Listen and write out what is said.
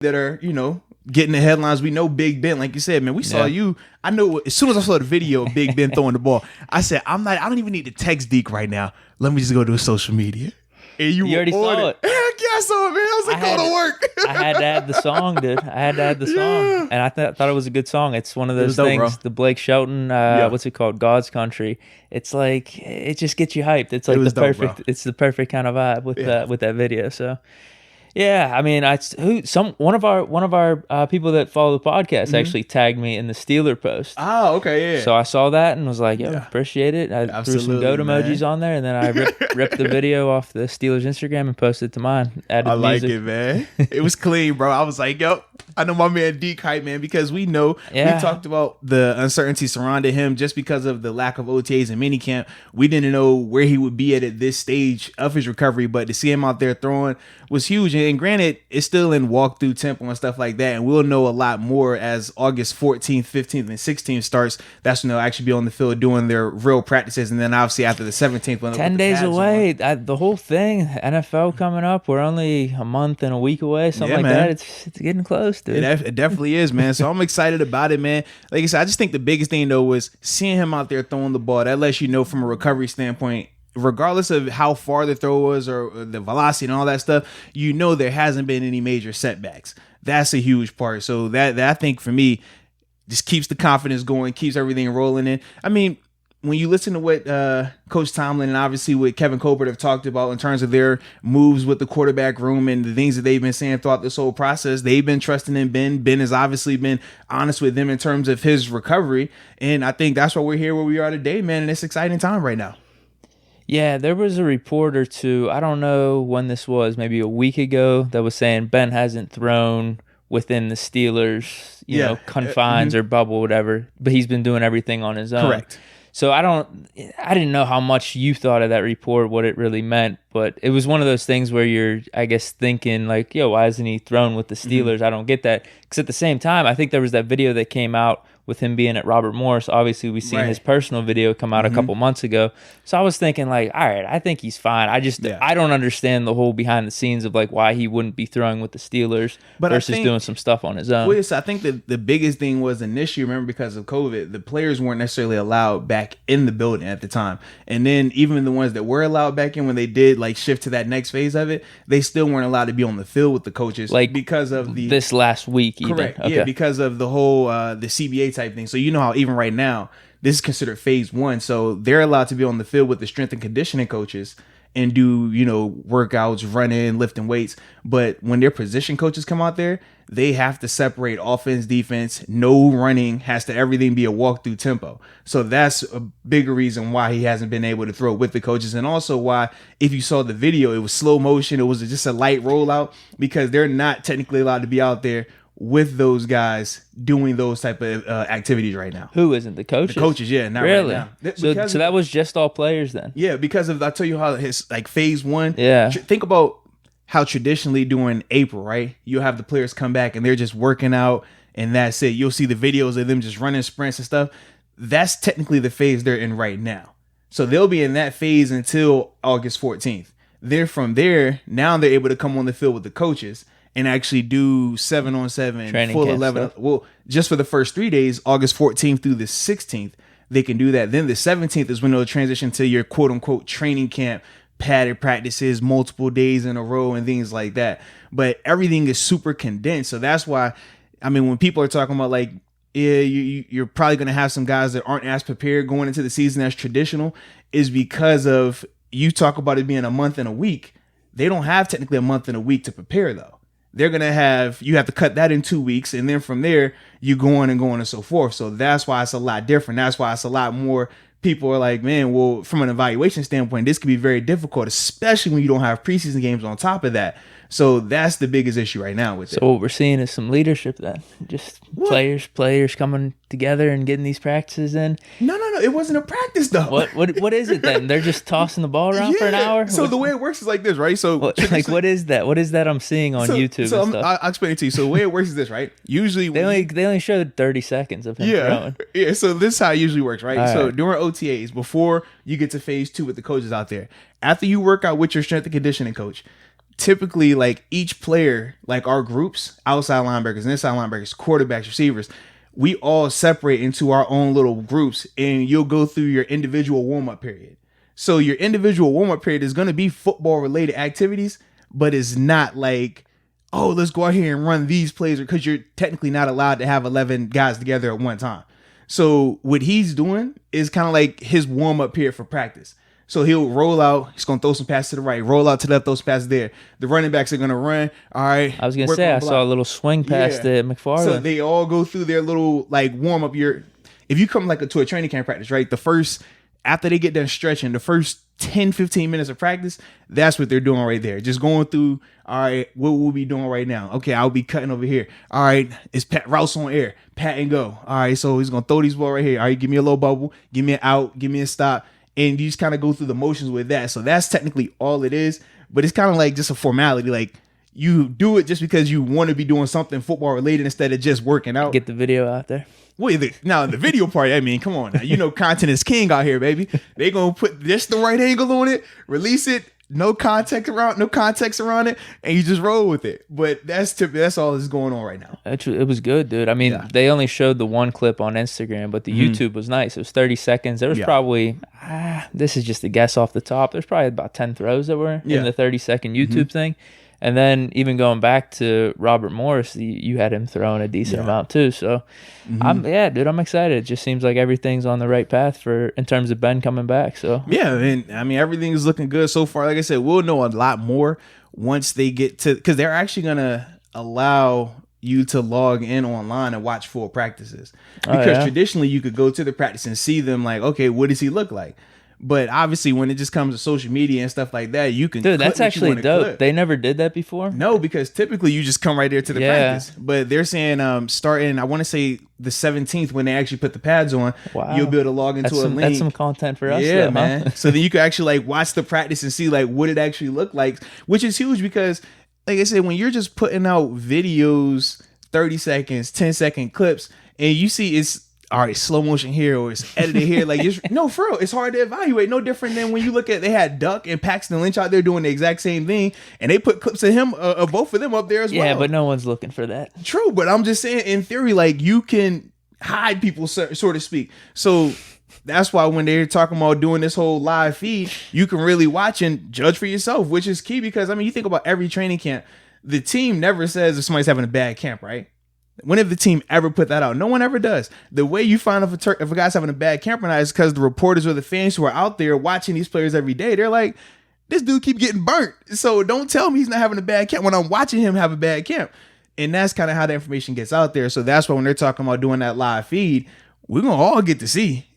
that are, getting the headlines. We know Big Ben, like you said, man, we saw you. I know as soon as I saw the video of Big Ben throwing the ball, I said, I don't even need to text Deke right now. Let me just go to his social media. And you already saw it. Heck yeah, I saw it, man. I was like, go to work. I had to add the song, dude. I had to add the song. And I thought it was a good song. It's one of those things, the Blake Shelton, what's it called? God's Country. It's like, it just gets you hyped. It's like it's the perfect kind of vibe with that video. So yeah, I mean, one of our people that follow the podcast actually tagged me in the Steeler post. Oh, okay, yeah. So I saw that and was like, appreciate it. I threw some goat emojis on there, and then I ripped the video off the Steelers Instagram and posted it to mine. I like it, man. It was clean, bro. I was like, I know my man Deke hype, man, because we know we talked about the uncertainty surrounding him just because of the lack of OTAs and minicamp. We didn't know where he would be at this stage of his recovery, but to see him out there throwing was huge. And granted, it's still in walkthrough tempo and stuff like that, and we'll know a lot more as August 14th, 15th, and 16th starts. That's when they'll actually be on the field doing their real practices, and then obviously after the 17th, when 10 days away, the whole thing, NFL coming up, we're only a month and a week away, something like that. It's getting close, dude. It definitely is, man. So I'm excited about it, man. Like I said, I just think the biggest thing though was seeing him out there throwing the ball. That lets you know from a recovery standpoint, regardless of how far the throw was or the velocity and all that stuff, there hasn't been any major setbacks. That's a huge part. So that I think for me just keeps the confidence going, keeps everything rolling in. I mean, when you listen to what Coach Tomlin and obviously what Kevin Colbert have talked about in terms of their moves with the quarterback room and the things that they've been saying throughout this whole process, they've been trusting in Ben. Ben has obviously been honest with them in terms of his recovery. And I think that's why we're here where we are today, man. And it's an exciting time right now. Yeah, there was a report or two, I don't know when this was, maybe a week ago, that was saying Ben hasn't thrown within the Steelers, confines or bubble, whatever, but he's been doing everything on his own. Correct. So I didn't know how much you thought of that report, what it really meant, but it was one of those things where you're, I guess, thinking like, why isn't he thrown with the Steelers? Mm-hmm. I don't get that. Because at the same time, I think there was that video that came out with him being at Robert Morris. Obviously, we've seen his personal video come out a couple months ago. So I was thinking like, all right, I think he's fine. I don't understand the whole behind the scenes of like why he wouldn't be throwing with the Steelers versus doing some stuff on his own. Well, yes, I think that the biggest thing was initially, remember, because of COVID, the players weren't necessarily allowed back in the building at the time. And then even the ones that were allowed back in, when they did like shift to that next phase of it, they still weren't allowed to be on the field with the coaches, like because of this last week. Correct. Even. Yeah, because of the whole the CBA type thing. So how even right now this is considered phase 1, so they're allowed to be on the field with the strength and conditioning coaches and do workouts, running, lifting weights. But when their position coaches come out there, they have to separate offense, defense, no running, everything be a walkthrough tempo. So that's a bigger reason why he hasn't been able to throw with the coaches, and also why, if you saw the video, it was slow motion, it was just a light rollout, because they're not technically allowed to be out there with those guys doing those type of activities right now. Who isn't? The coaches? The coaches, yeah. Not really? Right now. So that was just all players then? Yeah, because of, I tell you how his like phase 1. Yeah. Think about how traditionally during April, right? You'll have the players come back and they're just working out and that's it. You'll see the videos of them just running sprints and stuff. That's technically the phase they're in right now. So they'll be in that phase until August 14th. Then from there, now they're able to come on the field with the coaches and actually do 7-on-7, training full 11. Stuff. Well, just for the first 3 days, August 14th through the 16th, they can do that. Then the 17th is when they'll transition to your quote unquote training camp, padded practices, multiple days in a row and things like that. But everything is super condensed. So that's why, I mean, when people are talking about like, you're probably going to have some guys that aren't as prepared going into the season as traditional, is because of, you talk about it being a month and a week. They don't have technically a month and a week to prepare though. They're going to have, you have to cut that in 2 weeks. And then from there, you go on and so forth. So that's why it's a lot different. That's why it's a lot more. People are like, man, well, from an evaluation standpoint, this could be very difficult, especially when you don't have preseason games on top of that. So that's the biggest issue right now with it. So what we're seeing is some leadership then. Just players coming together and getting these practices in. No. It wasn't a practice though. What is it then? They're just tossing the ball around for an hour? So the way it works is like this, right? So what is that? What is that I'm seeing on YouTube and stuff? I'll explain it to you. So the way it works is this, right? Usually they only showed 30 seconds of him throwing. Yeah, so this is how it usually works, right? All so right. during OTAs, before you get to phase 2 with the coaches out there, after you work out with your strength and conditioning coach, typically like each player, like our groups, outside linebackers, inside linebackers, quarterbacks, receivers, we all separate into our own little groups, and you'll go through your individual warm-up period. So your individual warm-up period is going to be football related activities, but it's not like, oh, let's go out here and run these plays, because you're technically not allowed to have 11 guys together at one time. So what he's doing is kind of like his warm-up period for practice. So he'll roll out. He's going to throw some passes to the right, roll out to the left, throw some passes there. The running backs are going to run. All right. I was going to say, I saw a little swing pass to McFarland. So they all go through their little like warm up. If you come like to a training camp practice, right? After they get done stretching, the first 10, 15 minutes of practice, that's what they're doing right there. Just going through, all right, what we'll be doing right now. Okay, I'll be cutting over here. All right, it's routes on air, pat and go. All right, so he's going to throw these balls right here. All right, give me a low bubble, give me an out, give me a stop. And you just kind of go through the motions with that. So that's technically all it is. But it's kind of like just a formality. Like you do it just because you want to be doing something football related instead of just working out. Get the video out there. Well, now the video part, I mean, come on now. You know, content is king out here, baby. They gonna put just the right angle on it, release it, no context around it, and you just roll with it. But that's all that's going on right now. It was good, dude. I mean, they only showed the one clip on Instagram, but the YouTube was nice. It was 30 seconds. There was probably, this is just a guess off the top, there's probably about 10 throws that were in the 30-second YouTube thing. And then even going back to Robert Morris, you had him throwing a decent amount too. So, I'm excited. It just seems like everything's on the right path in terms of Ben coming back. So yeah, and I mean everything's looking good so far. Like I said, we'll know a lot more once they get to, because they're actually gonna allow you to log in online and watch full practices. Because traditionally you could go to the practice and see them like, okay, what does he look like? But obviously, when it just comes to social media and stuff like that, you can. Dude, that's actually dope. Clip. They never did that before. No, because typically you just come right there to the practice. But they're saying starting, I want to say the 17th, when they actually put the pads on, you'll be able to log into a link. That's some content for us. Yeah, though, man. Huh? So then you can actually like watch the practice and see like what it actually looked like, which is huge because, like I said, when you're just putting out videos, 30 seconds, 10-second clips, and you see it's, all right, slow motion here or it's edited here. Like, no, for real, it's hard to evaluate. No different than when you look at, they had Duck and Paxton Lynch out there doing the exact same thing, and they put clips of him, of both of them up there as well. Yeah, but no one's looking for that. True, but I'm just saying, in theory, like, you can hide people, so to speak. So that's why when they're talking about doing this whole live feed, you can really watch and judge for yourself, which is key because, I mean, you think about every training camp, the team never says if somebody's having a bad camp, right? When have the team ever put that out? No one ever does. The way you find if a guy's having a bad camp or not is because the reporters or the fans who are out there watching these players every day, they're like, this dude keep getting burnt. So don't tell me he's not having a bad camp when I'm watching him have a bad camp. And that's kind of how the information gets out there. So that's why when they're talking about doing that live feed, we're going to all get to see